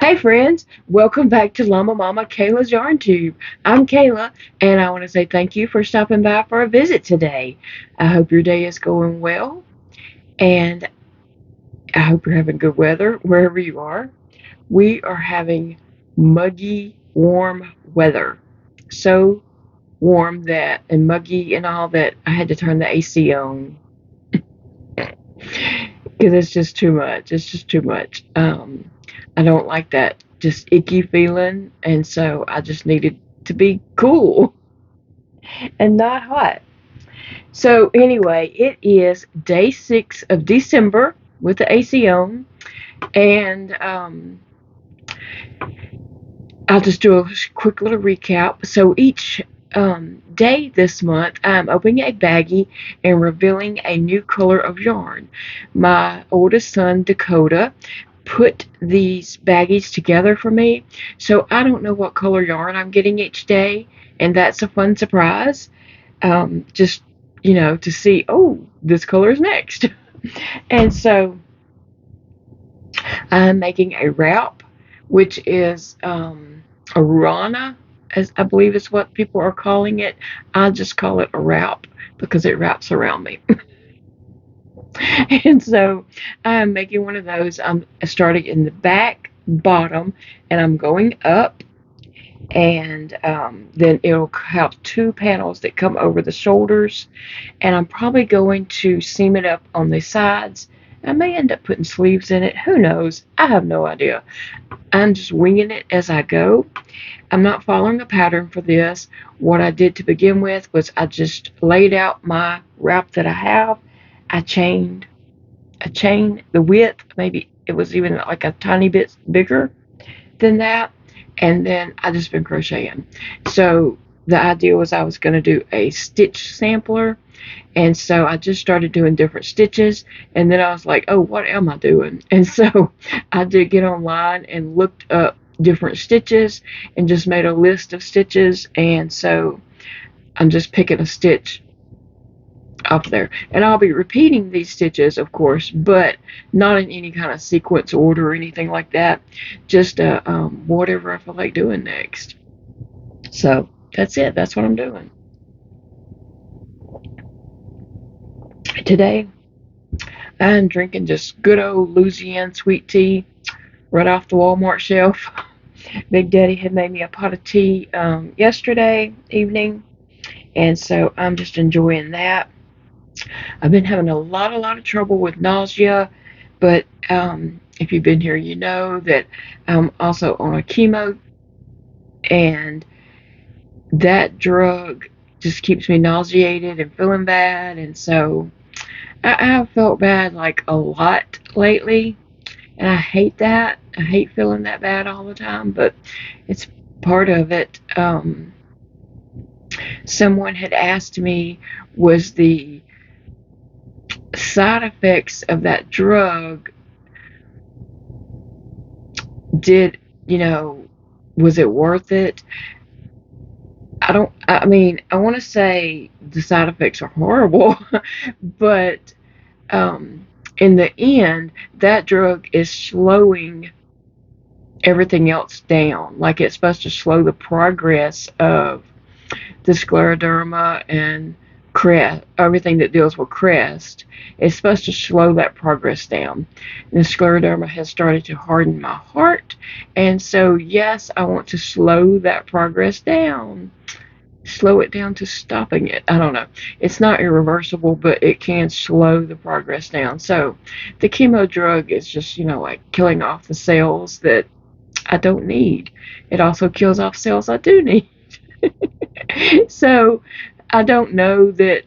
Hey friends, welcome back to Llama Mama Kayla's Yarn Tube. I'm Kayla, and I want to say thank you for stopping by for a visit today. I hope your day is going well, and I hope you're having good weather wherever you are. We are having muggy, warm weather. So warm that, and muggy and all that, I had to turn the AC on because it's just too much. It's just too much. I don't like that just icky feeling, and so I just needed to be cool and not hot. So anyway, it is day 6 of December with the AC on, and I'll just do a quick little recap. So each day this month, I'm opening a baggie and revealing a new color of yarn. My oldest son, Dakota, put these baggies together for me, so I don't know what color yarn I'm getting each day, and that's a fun surprise. Just, to see, oh, this color is next. And so I'm making a wrap, which is a Ruana, as I believe is what people are calling it. I just call it a wrap because it wraps around me. And so I'm making one of those. I'm starting in the back bottom and I'm going up, and then it'll have two panels that come over the shoulders, and I'm probably going to seam it up on the sides. I may end up putting sleeves in it. Who knows? I have no idea. I'm just winging it as I go. I'm not following a pattern for this. What I did to begin with was I just laid out my wrap that I have. I chained the width, maybe it was even like a tiny bit bigger than that, and then I just been crocheting. So the idea was I was going to do a stitch sampler, and so I just started doing different stitches, and then I was like, oh, what am I doing? And so I did get online and looked up different stitches and just made a list of stitches, and so I'm just picking a stitch up there, and I'll be repeating these stitches, of course, but not in any kind of sequence order or anything like that, just whatever I feel like doing next. So that's it. That's what I'm doing today. I'm drinking just good old Louisiana sweet tea right off the Walmart shelf. Big Daddy had made me a pot of tea yesterday evening, and so I'm just enjoying that. I've been having a lot of trouble with nausea, but if you've been here, you know that I'm also on a chemo, and that drug just keeps me nauseated and feeling bad, and so I have felt bad like a lot lately, and I hate that. I hate feeling that bad all the time, but it's part of it. Someone had asked me, was the side effects of that drug, did, you know, was it worth it? I mean, I want to say the side effects are horrible, but in the end, that drug is slowing everything else down. Like it's supposed to slow the progress of the scleroderma and crest, everything that deals with crest. It's supposed to slow that progress down. And the scleroderma has started to harden my heart, and so yes, I want to slow that progress down. Slow it down to stopping it. I don't know. It's not irreversible, but it can slow the progress down. So the chemo drug is just, like killing off the cells that I don't need. It also kills off cells I do need. So I don't know that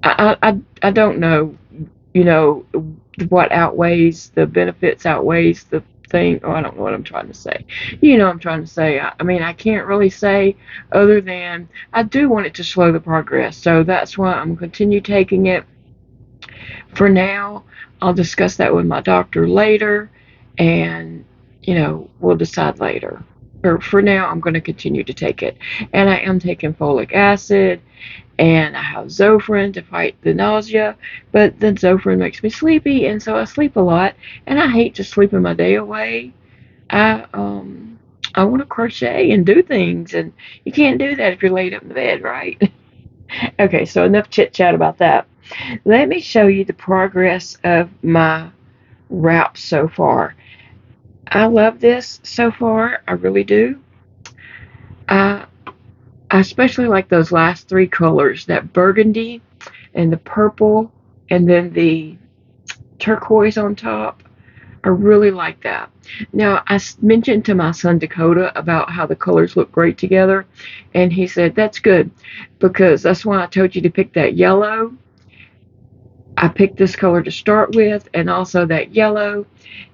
I don't know, you know, what outweighs the benefits outweighs the thing. Oh, I don't know what I'm trying to say. What I'm trying to say. I mean, I can't really say other than I do want it to slow the progress. So that's why I'm continue taking it. For now, I'll discuss that with my doctor later, and we'll decide later. or for now, I'm going to continue to take it. And I am taking folic acid, and I have Zofran to fight the nausea, but then Zofran makes me sleepy, and so I sleep a lot, and I hate just sleeping my day away. I um I want to crochet and do things, and you can't do that if you're laid up in the bed, right? Okay, so enough chit chat about that. Let me show you the progress of my wrap so far. I love this so far, I really do. I I especially like those last three colors, that burgundy and the purple and then the turquoise on top. I really like that. Now, I mentioned to my son Dakota about how the colors look great together, and he said, that's good, because that's why I told you to pick that yellow. I picked this color to start with, and also that yellow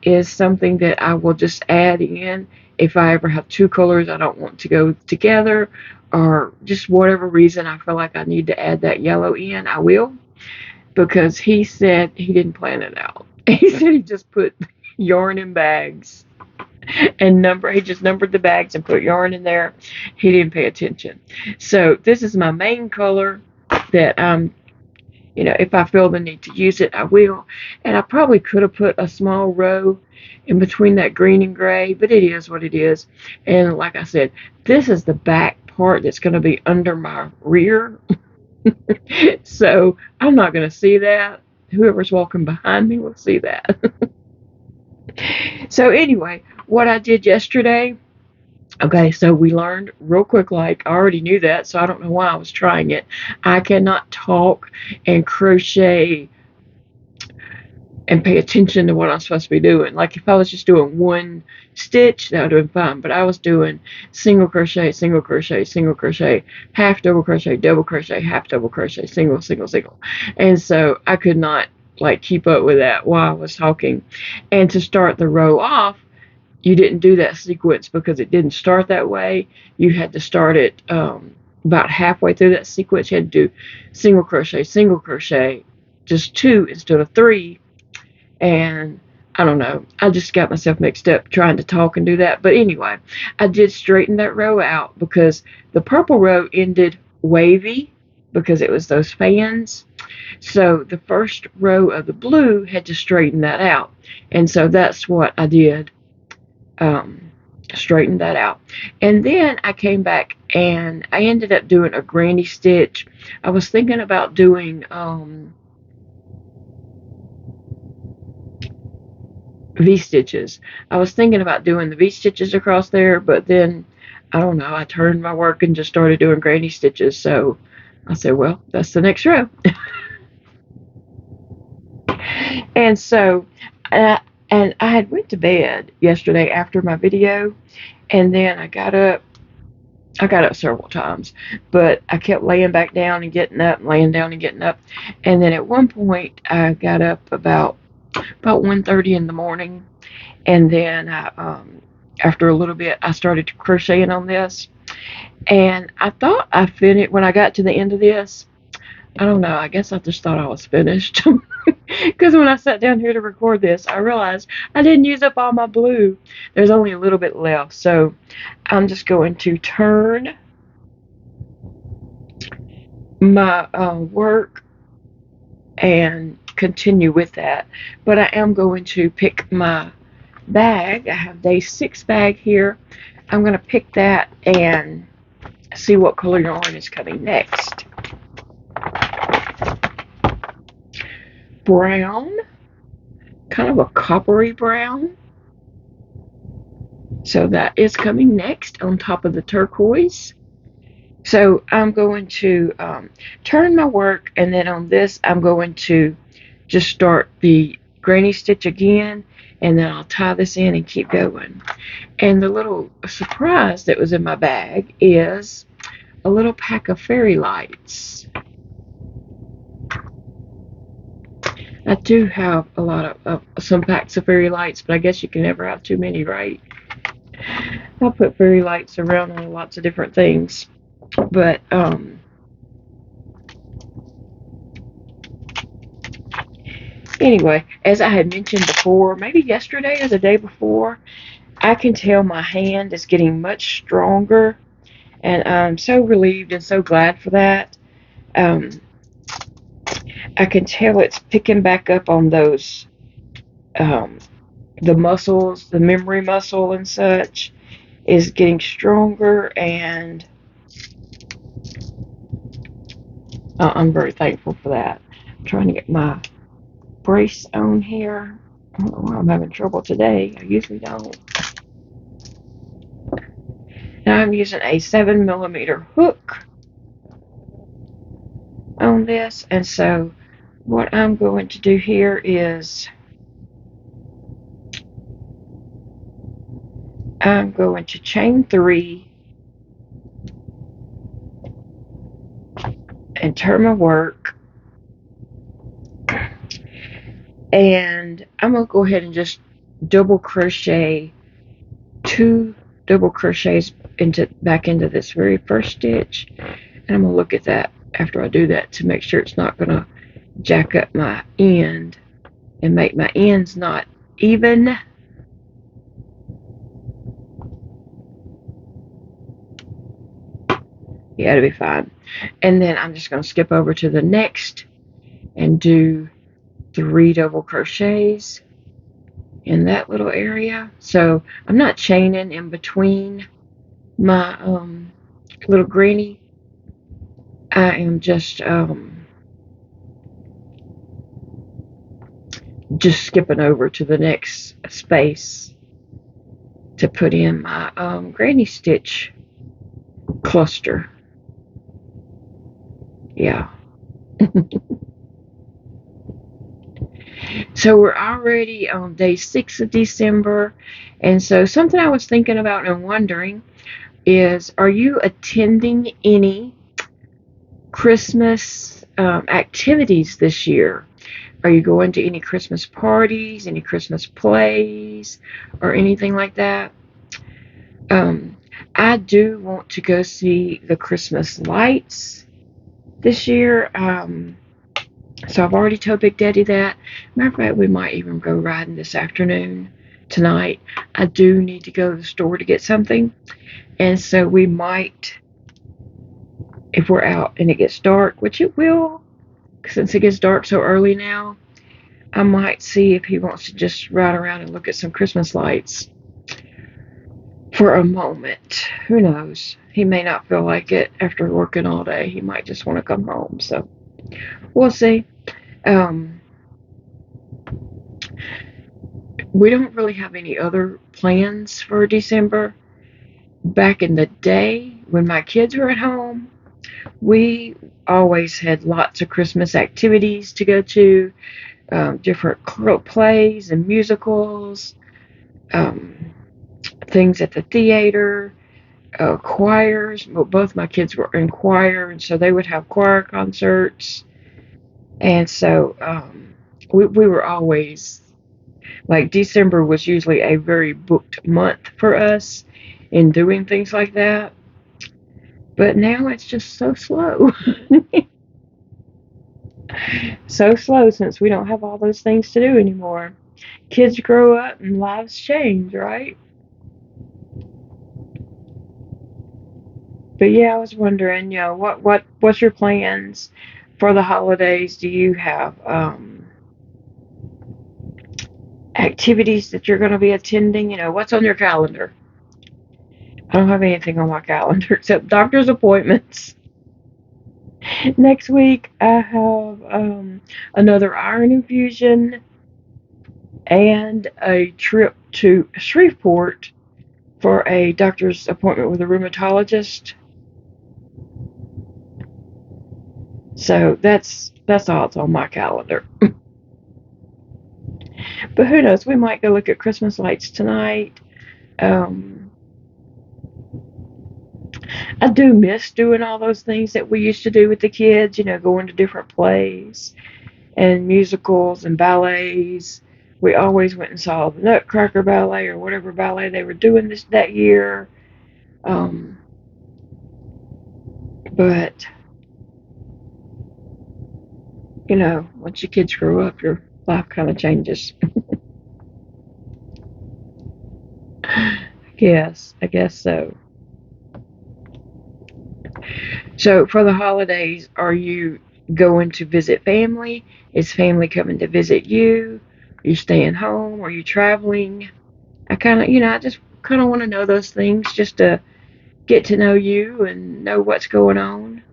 is something that I will just add in if I ever have two colors I don't want to go together, or just whatever reason I feel like I need to add that yellow in, I will, because he said he didn't plan it out. He said he just put yarn in bags and he just numbered the bags and put yarn in there. He didn't pay attention. So this is my main color that if I feel the need to use it, I will. And I probably could have put a small row in between that green and gray, but it is what it is. And like I said, this is the back part that's going to be under my rear. So I'm not going to see that. Whoever's walking behind me will see that. So anyway, what I did yesterday, okay, so we learned real quick, like I already knew that, so I don't know why I was trying it. I cannot talk and crochet and pay attention to what I'm supposed to be doing. Like if I was just doing one stitch, that would have been fine. But I was doing single crochet, single crochet, single crochet, half double crochet, half double crochet, single, single, single. And so I could not like keep up with that while I was talking. And to start the row off, you didn't do that sequence because it didn't start that way. You had to start it about halfway through that sequence. You had to do single crochet, just two instead of three. And I don't know, I just got myself mixed up trying to talk and do that. But anyway, I did straighten that row out because the purple row ended wavy because it was those fans. So the first row of the blue had to straighten that out. And so that's what I did, straighten that out. And then I came back and I ended up doing a granny stitch. I was thinking about doing V-stitches. I was thinking about doing the V-stitches across there, but then, I don't know, I turned my work and just started doing granny stitches. So I said, well, that's the next row. And so, and I had went to bed yesterday after my video, and then I got up several times, but I kept laying back down and getting up, and laying down and getting up. And then at one point, I got up about 1:30 in the morning, and then after a little bit, I started crocheting on this, and I thought I finished. When I got to the end of this, I don't know, I guess I just thought I was finished, because when I sat down here to record this, I realized I didn't use up all my blue. There's only a little bit left, so I'm just going to turn my work and continue with that. But I am going to pick my bag. I have day 6 bag here. I'm going to pick that and see what color yarn is coming next. Brown, kind of a coppery brown. So that is coming next on top of the turquoise. So I'm going to turn my work, and then on this I'm going to just start the granny stitch again, and then I'll tie this in and keep going. And the little surprise that was in my bag is a little pack of fairy lights. I do have a lot of some packs of fairy lights, but I guess you can never have too many, right? I put fairy lights around on lots of different things, but anyway, as I had mentioned before, maybe yesterday or the day before, I can tell my hand is getting much stronger, and I'm so relieved and so glad for that. Um, I can tell it's picking back up on those, um, the muscles, the memory muscle and such is getting stronger, and I'm very thankful for that. I'm trying to get my brace on here. I don't know why I'm having trouble today. I usually don't. Now I'm using a 7mm hook on this, and so what I'm going to do here is I'm going to chain 3 and turn my work, and I'm going to go ahead and just double crochet 2 double crochets back into this very first stitch, and I'm going to look at that after I do that to make sure it's not going to jack up my end and make my ends not even. Yeah, it'll be fine. And then I'm just going to skip over to the next and do 3 double crochets in that little area. So I'm not chaining in between my little granny. I am just skipping over to the next space to put in my granny stitch cluster. Yeah. So we're already on day 6 of December, and so something I was thinking about and wondering is, are you attending any Christmas activities this year? Are you going to any Christmas parties, any Christmas plays, or anything like that? Um, I do want to go see the Christmas lights this year. So I've already told Big Daddy that. Matter of fact, we might even go riding this afternoon, tonight. I do need to go to the store to get something. And so we might, if we're out and it gets dark, which it will, since it gets dark so early now, I might see if he wants to just ride around and look at some Christmas lights for a moment. Who knows? He may not feel like it after working all day. He might just want to come home. So we'll see. Um, we don't really have any other plans for December. Back in the day when my kids were at home, we always had lots of Christmas activities to go to, different plays and musicals, um, things at the theater, choirs. Well, both my kids were in choir, and so they would have choir concerts. And so we were always, like, December was usually a very booked month for us in doing things like that. But now it's just so slow. So slow since we don't have all those things to do anymore. Kids grow up and lives change, right? But yeah, I was wondering, what's your plans for the holidays? Do you have activities that you're going to be attending? What's on your calendar? I don't have anything on my calendar except doctor's appointments. Next week, I have another iron infusion and a trip to Shreveport for a doctor's appointment with a rheumatologist. So that's all that's on my calendar. But who knows? We might go look at Christmas lights tonight. Um, I do miss doing all those things that we used to do with the kids. Going to different plays and musicals and ballets. We always went and saw the Nutcracker Ballet or whatever ballet they were doing that year. But once your kids grow up, your life kind of changes. Yes, I guess so. So for the holidays, are you going to visit family? Is family coming to visit you? Are you staying home? Are you traveling? I kind of, I just kind of want to know those things just to get to know you and know what's going on.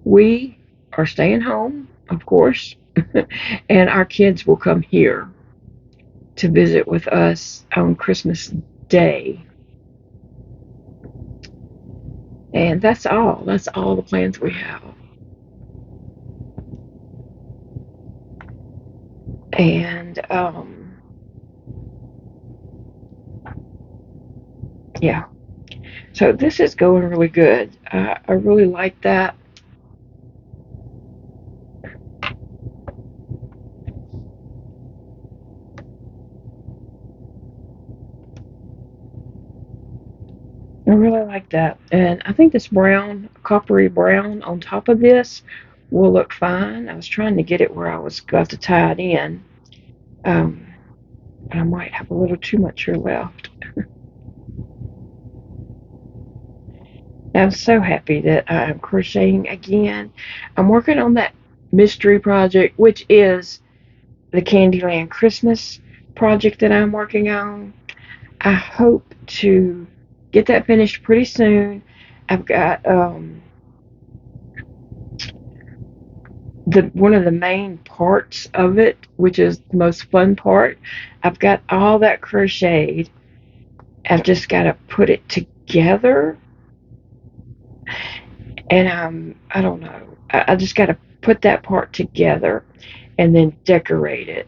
We are staying home, of course, and our kids will come here to visit with us on Christmas Day. And that's all. That's all the plans we have. And yeah, so this is going really good. I really like that. I really like that. And I think this brown, coppery brown on top of this will look fine. I was trying to get it where I was about to tie it in. Um, but I might have a little too much here left. I'm so happy that I'm crocheting again. I'm working on that mystery project, which is the Candyland Christmas project that I'm working on. I hope to get that finished pretty soon. I've got the one of the main parts of it, which is the most fun part. I've got all that crocheted. I've just got to put it together, and I don't know. I just got to put that part together and then decorate it.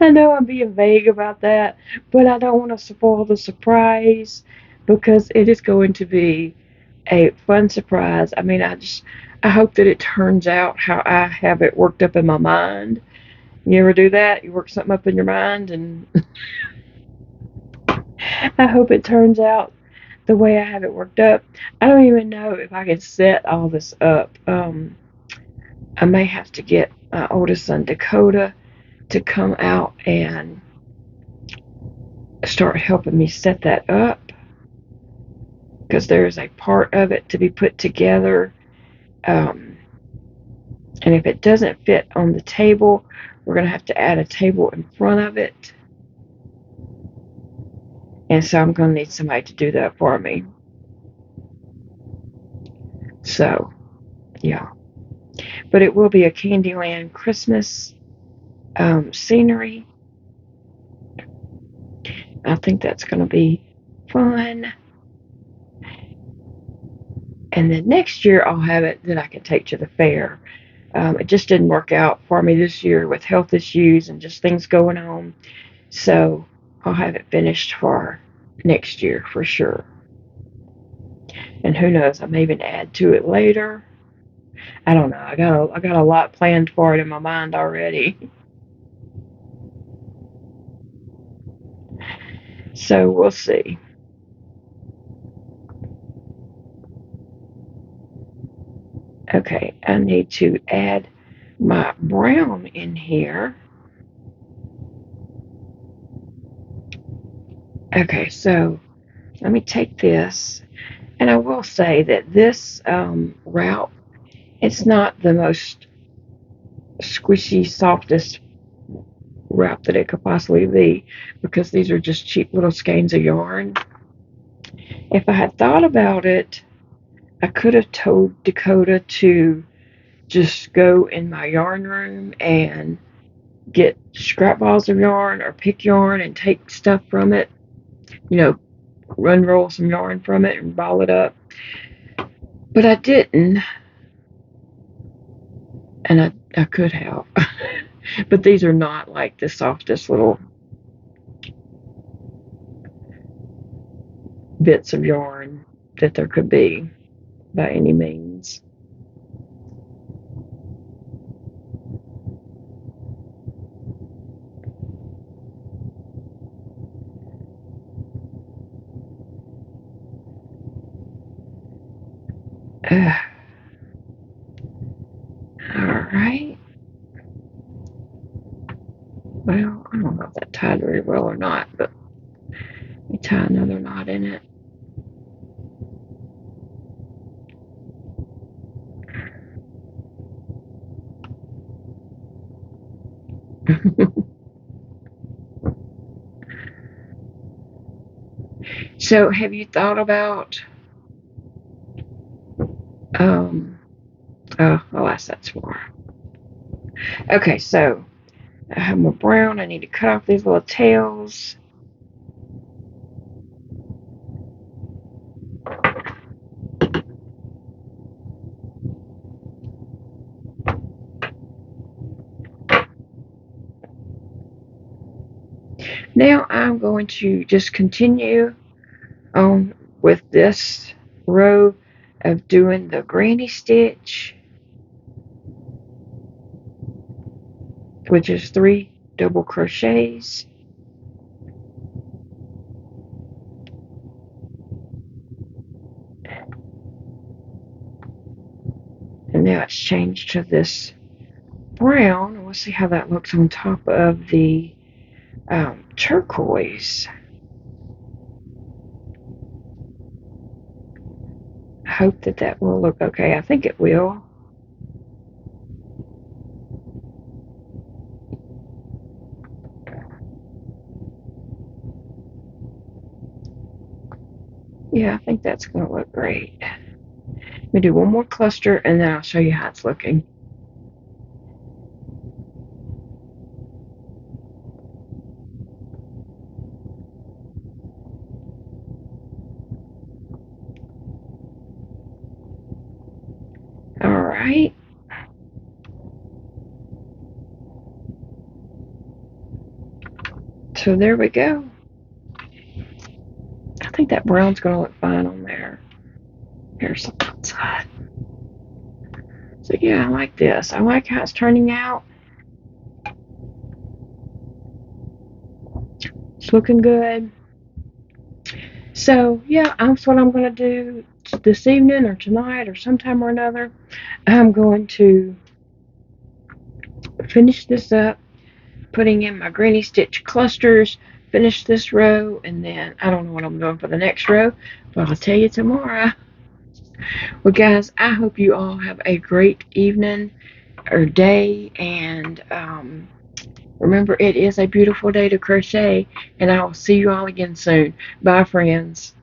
I know I'm being vague about that, but I don't want to spoil the surprise because it is going to be a fun surprise. I mean, I hope that it turns out how I have it worked up in my mind. You ever do that? You work something up in your mind, and I hope it turns out the way I have it worked up. I don't even know if I can set all this up. I may have to get my oldest son Dakota to come out and start helping me set that up because there's a part of it to be put together. Um, and if it doesn't fit on the table, we're going to have to add a table in front of it. And so I'm going to need somebody to do that for me. So, yeah. But it will be a Candyland Christmas scenery. I think that's going to be fun. And then next year I'll have it that I can take to the fair. It just didn't work out for me this year with health issues and just things going on. So I'll have it finished for next year for sure. And who knows, I may even add to it later. I don't know. I got a lot planned for it in my mind already. So we'll see. Okay, I need to add my brown in here. Okay, so let me take this, and I will say that this route, it's not the most squishy, softest route that it could possibly be because these are just cheap little skeins of yarn. If I had thought about it, I could have told Dakota to just go in my yarn room and get scrap balls of yarn or pick yarn and take stuff from it, you know, unroll some yarn from it and ball it up. But I didn't, and I could have. But these are not like the softest little bits of yarn that there could be by any means. Uh, all right. Well, I don't know if that tied very well or not, but let me tie another knot in it. So, have you thought about, alas, that's more. Okay, so I have my brown. I need to cut off these little tails. Now I'm going to just continue on with this row of doing the granny stitch, which is 3 double crochets. And now it's changed to this brown. We'll see how that looks on top of the turquoise. I hope that that will look okay. I think it will. Yeah, I think that's going to look great. Let me do one more cluster and then I'll show you how it's looking. All right. So there we go. I think that brown's going to look fine on there. Here's some outside. So yeah, I like this. I like how it's turning out. It's looking good. So yeah, that's what I'm going to do this evening or tonight or sometime or another. I'm going to finish this up, putting in my granny stitch clusters, finish this row, and then I don't know what I'm doing for the next row, but I'll tell you tomorrow. Well, guys, I hope you all have a great evening or day, and remember, it is a beautiful day to crochet, and I will see you all again soon. Bye, friends.